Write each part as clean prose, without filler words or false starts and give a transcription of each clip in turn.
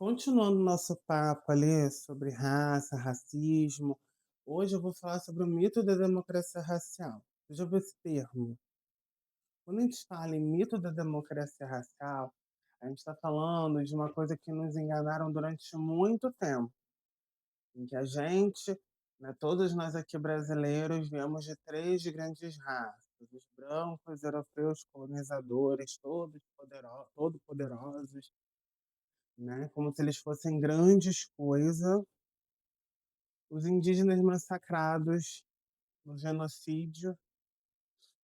Continuando nosso papo ali sobre raça, racismo, hoje eu vou falar sobre o mito da democracia racial. Você já ouviu esse termo? Quando a gente fala em mito da democracia racial, a gente está falando de uma coisa que nos enganaram durante muito tempo, em que a gente, né, todos nós aqui brasileiros, viemos de três grandes raças: os brancos, europeus, colonizadores, todo poderosos, né, como se eles fossem grandes coisas. Os indígenas massacrados no genocídio,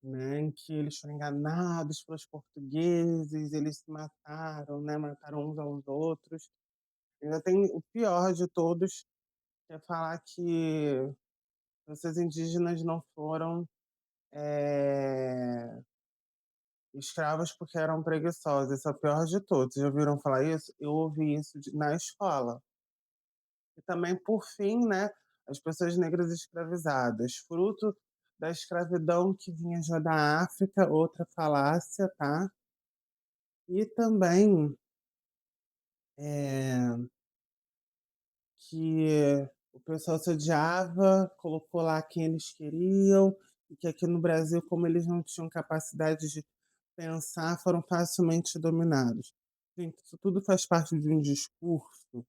né, em que eles foram enganados pelos portugueses, eles se mataram, né, mataram uns aos outros. Ainda tem o pior de todos, que é falar que esses indígenas não foram, escravos porque eram preguiçosos. Esse é o pior de todos. Já ouviram falar isso? Eu ouvi isso na escola. E também, por fim, né, as pessoas negras escravizadas, fruto da escravidão que vinha já da África, outra falácia, tá? E também eh, que o pessoal se odiava, colocou lá quem eles queriam, e que aqui no Brasil, como eles não tinham capacidade de pensar, foram facilmente dominados. Gente, isso tudo faz parte de um discurso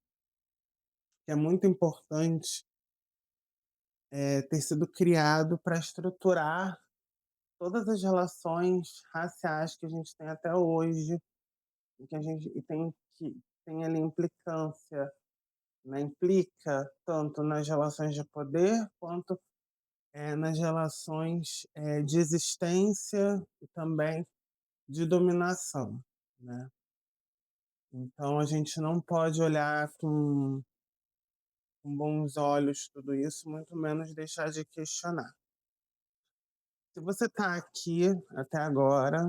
que é muito importante, ter sido criado para estruturar todas as relações raciais que a gente tem até hoje, e que a gente tem ali implicância, né, implica tanto nas relações de poder quanto, nas relações, de existência e também de dominação, né. Então a gente não pode olhar com bons olhos tudo isso, muito menos deixar de questionar. Se você está aqui até agora,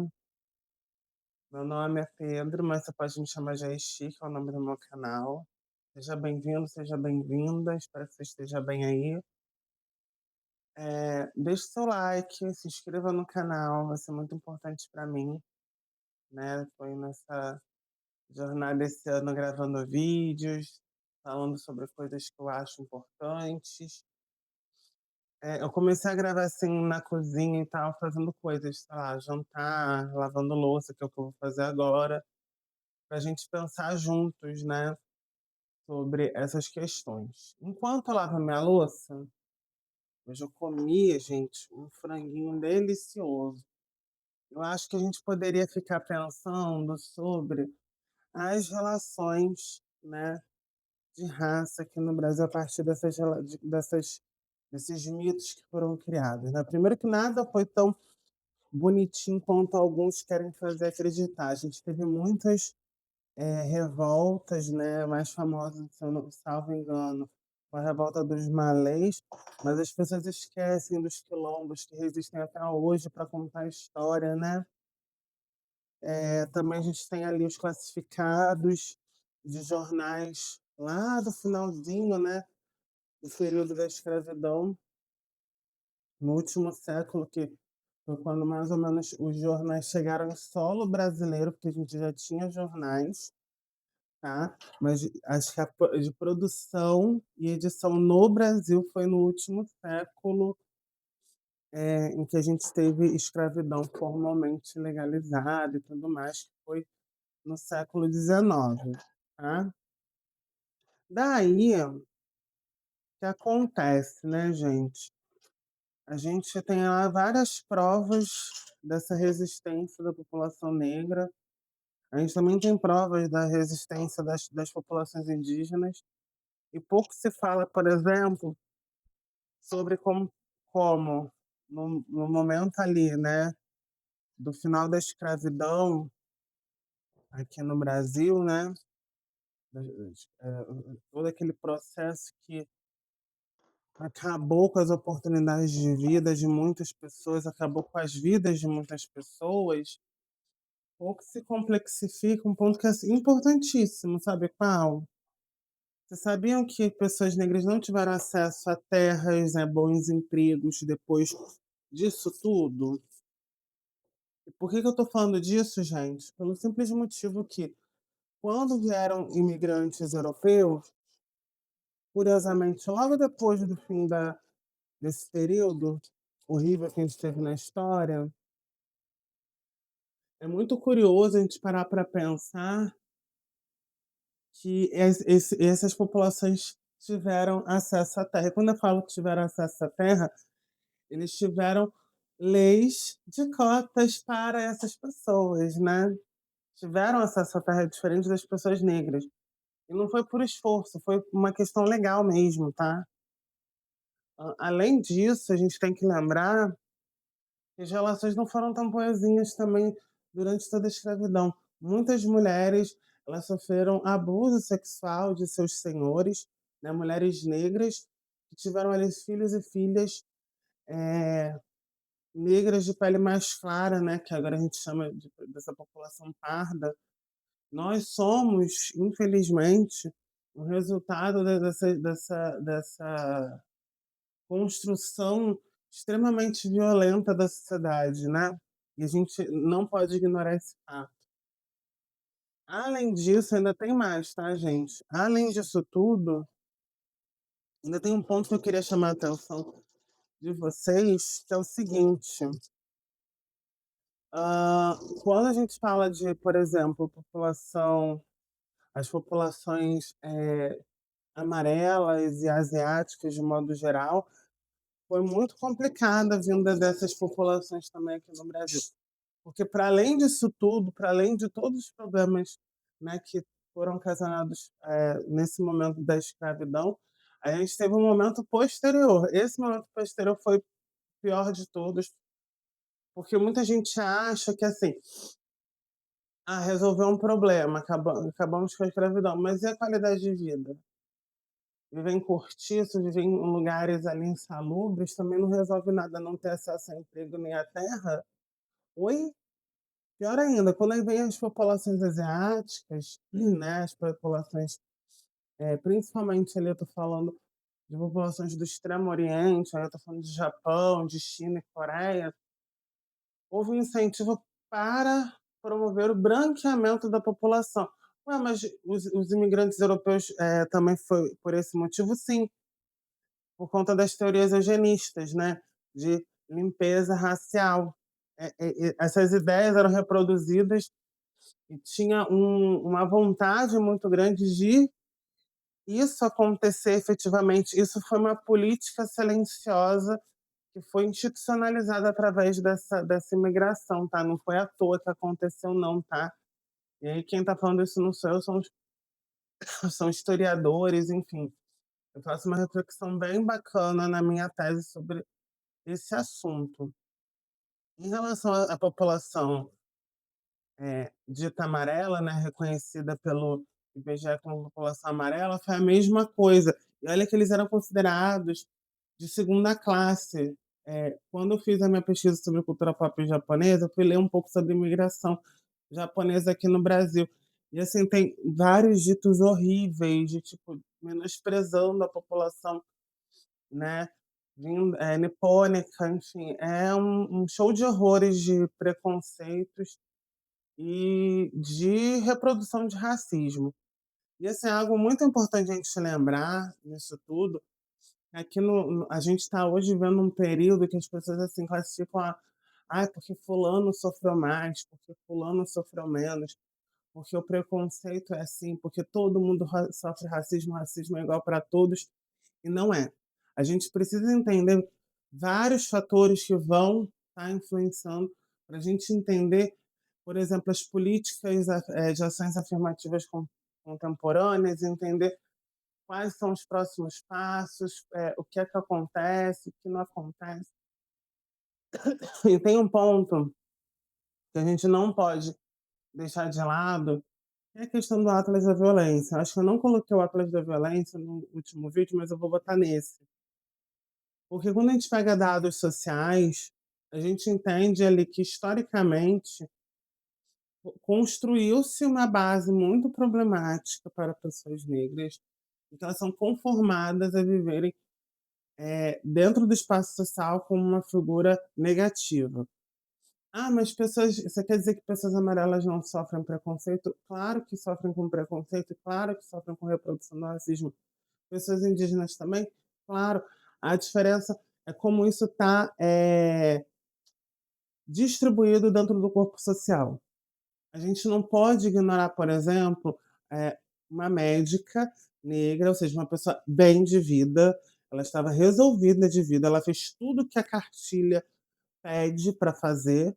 meu nome é Pedro, mas você pode me chamar de Aichi, que é o nome do meu canal. Seja bem-vindo, seja bem-vinda, espero que você esteja bem aí. Deixe seu like, se inscreva no canal, vai ser muito importante para mim, né? Tô aí nessa jornada esse ano gravando vídeos, falando sobre coisas que eu acho importantes. Eu comecei a gravar assim na cozinha e tal, fazendo coisas, sei lá, jantar, lavando louça, que é o que eu vou fazer agora, pra gente pensar juntos, né? Sobre essas questões. Enquanto eu lavo minha louça, hoje eu comi, gente, um franguinho delicioso. Eu acho que a gente poderia ficar pensando sobre as relações, né, de raça aqui no Brasil a partir desses mitos que foram criados, né? Primeiro que nada foi tão bonitinho quanto alguns querem fazer acreditar. A gente teve muitas revoltas, né, mais famosas, se eu não salvo engano, foi a revolta dos malês, mas as pessoas esquecem dos quilombos que resistem até hoje para contar a história, né. Também a gente tem ali os classificados de jornais lá do finalzinho, né, do período da escravidão, no último século, que foi quando mais ou menos os jornais chegaram em solo brasileiro, porque a gente já tinha jornais, tá, mas acho que de produção e edição no Brasil foi no último século, em que a gente teve escravidão formalmente legalizada e tudo mais, que foi no século XIX, tá. Daí, o que acontece, né, gente, a gente tem lá várias provas dessa resistência da população negra, a gente também tem provas da resistência das populações indígenas, e pouco se fala, por exemplo, sobre como no momento ali, né, do final da escravidão aqui no Brasil, né, todo aquele processo que acabou com as oportunidades de vida de muitas pessoas, acabou com as vidas de muitas pessoas, pouco se complexifica um ponto que é, assim, importantíssimo, sabe qual? Vocês sabiam que pessoas negras não tiveram acesso a terras, bons empregos depois disso tudo? E por que que eu tô falando disso, gente? Pelo simples motivo que Quando vieram imigrantes europeus, curiosamente, logo depois do fim desse período horrível que a gente teve na história, é muito curioso a gente parar para pensar que essas populações tiveram acesso à terra. E quando eu falo que tiveram acesso à terra, eles tiveram leis de cotas para essas pessoas, né? Tiveram acesso à terra diferente das pessoas negras. E não foi por esforço, foi uma questão legal mesmo, tá? Além disso, a gente tem que lembrar que as relações não foram tão boazinhas também durante toda a escravidão. Muitas mulheres, elas sofreram abuso sexual de seus senhores, né, mulheres negras que tiveram ali filhos e filhas, negras de pele mais clara, né, que agora a gente chama dessa população parda. Nós somos, infelizmente, o resultado dessa construção extremamente violenta da sociedade, né? E a gente não pode ignorar esse fato. Além disso, ainda tem mais, tá, gente? Além disso tudo, ainda tem um ponto que eu queria chamar a atenção de vocês, que é o seguinte: quando a gente fala de, por exemplo, as populações amarelas e asiáticas, de modo geral, foi muito complicada a vinda dessas populações também aqui no Brasil. Porque para além disso tudo, para além de todos os problemas, né, que foram ocasionados, nesse momento da escravidão, a gente teve um momento posterior. Esse momento posterior foi o pior de todos, porque muita gente acha que, assim, resolveu um problema, acabamos com a escravidão, mas e a qualidade de vida? Viver em cortiços, viver em lugares ali insalubres também não resolve nada, não ter acesso a emprego nem à terra. Oi? Pior ainda, quando aí vem as populações asiáticas, né, as populações, principalmente ali eu tô falando de populações do Extremo Oriente, aí eu tô falando de Japão, de China e Coreia, houve um incentivo para promover o branqueamento da população. Ué, mas os imigrantes europeus, também foi por esse motivo? Sim, por conta das teorias eugenistas, né, de limpeza racial. Essas ideias eram reproduzidas e tinha uma vontade muito grande de isso acontecer efetivamente. Isso foi uma política silenciosa que foi institucionalizada através dessa imigração, tá? Não foi à toa que aconteceu, não, tá? E aí, quem está falando isso não sou eu, são historiadores, enfim. Eu faço uma reflexão bem bacana na minha tese sobre esse assunto. Em relação à população dita amarela, né, reconhecida pelo IBGE como população amarela, foi a mesma coisa. E olha que eles eram considerados de segunda classe. Quando eu fiz a minha pesquisa sobre cultura pop japonesa, eu fui ler um pouco sobre imigração japonesa aqui no Brasil. E assim, tem vários ditos horríveis, de tipo, menosprezando a população, né? Nipônica, enfim, é um show de horrores de preconceitos e de reprodução de racismo. E assim, algo muito importante a gente lembrar nisso tudo é que a gente está hoje vivendo um período que as pessoas assim classificam porque fulano sofreu mais, porque fulano sofreu menos, porque o preconceito é assim, porque todo mundo sofre racismo, racismo é igual para todos, e não é. A gente precisa entender vários fatores que vão estar influenciando para a gente entender, por exemplo, as políticas de ações afirmativas contemporâneas, entender quais são os próximos passos, o que é que acontece, o que não acontece. E tem um ponto que a gente não pode deixar de lado, que é a questão do Atlas da Violência. Acho que eu não coloquei o Atlas da Violência no último vídeo, mas eu vou botar nesse. Porque quando a gente pega dados sociais, a gente entende ali que historicamente construiu-se uma base muito problemática para pessoas negras, e que elas são conformadas a viverem dentro do espaço social como uma figura negativa. Ah, mas pessoas você quer dizer que pessoas amarelas não sofrem preconceito? Claro que sofrem com preconceito, claro que sofrem com reprodução do racismo. Pessoas indígenas também? Claro. A diferença é como isso está distribuído dentro do corpo social. A gente não pode ignorar, por exemplo, eh, uma médica negra, ou seja, uma pessoa bem de vida, ela estava resolvida de vida, ela fez tudo que a cartilha pede para fazer,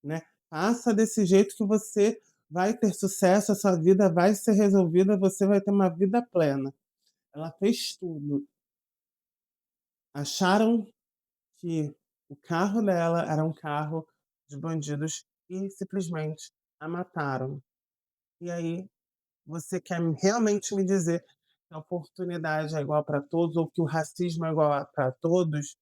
né. Faça desse jeito que você vai ter sucesso, a sua vida vai ser resolvida, você vai ter uma vida plena. Ela fez tudo. Acharam que o carro dela era um carro de bandidos e simplesmente a mataram. E aí, você quer realmente me dizer que a oportunidade é igual para todos ou que o racismo é igual para todos?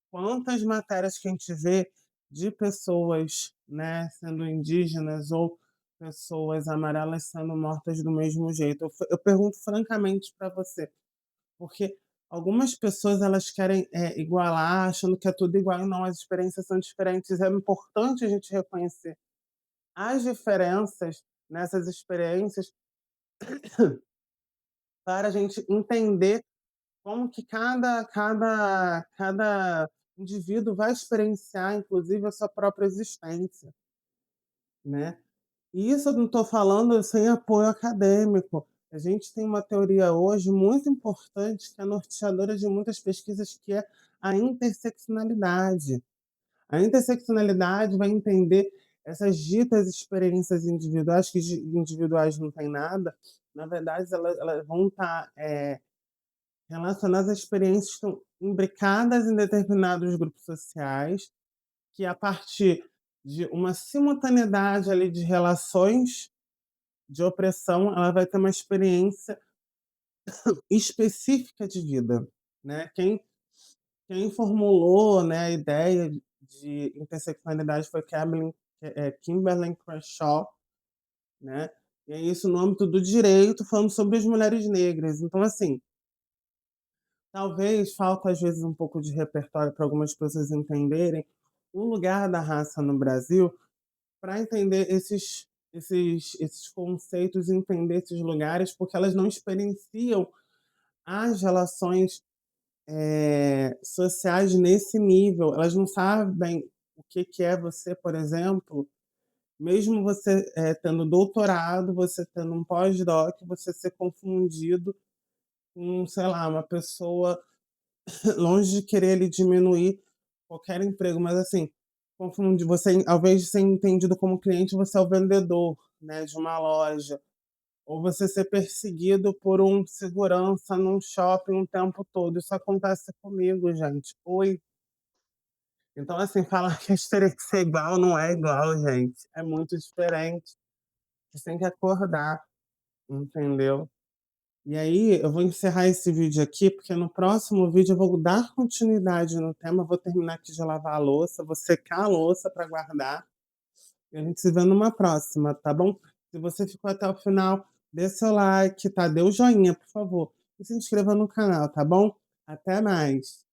Quantas matérias que a gente vê de pessoas, né, sendo indígenas ou pessoas amarelas sendo mortas do mesmo jeito? Eu pergunto francamente para você, porque algumas pessoas elas querem, igualar, achando que é tudo igual e não, as experiências são diferentes. É importante a gente reconhecer as diferenças nessas experiências para a gente entender como que cada indivíduo vai experienciar, inclusive, a sua própria existência, né. E isso eu não estou falando sem apoio acadêmico. A gente tem uma teoria hoje muito importante, que é norteadora de muitas pesquisas, que é a interseccionalidade. A interseccionalidade vai entender essas ditas experiências individuais, que de individuais não tem nada, na verdade elas vão estar, relacionadas a experiências que estão imbricadas em determinados grupos sociais, que a partir de uma simultaneidade ali de relações de opressão, ela vai ter uma experiência específica de vida, né. Quem formulou, né, a ideia de interseccionalidade foi Kimberly Crenshaw, né, e é isso no âmbito do direito, falando sobre as mulheres negras. Então, assim, talvez falta às vezes um pouco de repertório para algumas pessoas entenderem o lugar da raça no Brasil, para entender esses conceitos, entender esses lugares, porque elas não experienciam as relações, sociais nesse nível. Elas não sabem o que que é você, por exemplo, mesmo você, tendo doutorado, você tendo um pós-doc, você ser confundido com, sei lá, uma pessoa longe de querer ali diminuir qualquer emprego, mas assim, confunde você, ao invés de ser entendido como cliente, você é o vendedor, né, de uma loja, ou você ser perseguido por um segurança num shopping o tempo todo. Isso acontece comigo, gente. Oi. Então, assim, falar que a experiência é igual não é igual, gente. É muito diferente. Você tem que acordar, entendeu? E aí, eu vou encerrar esse vídeo aqui, porque no próximo vídeo eu vou dar continuidade no tema, vou terminar aqui de lavar a louça, vou secar a louça para guardar, e a gente se vê numa próxima, tá bom? Se você ficou até o final, dê seu like, tá? Dê o joinha, por favor. E se inscreva no canal, tá bom? Até mais.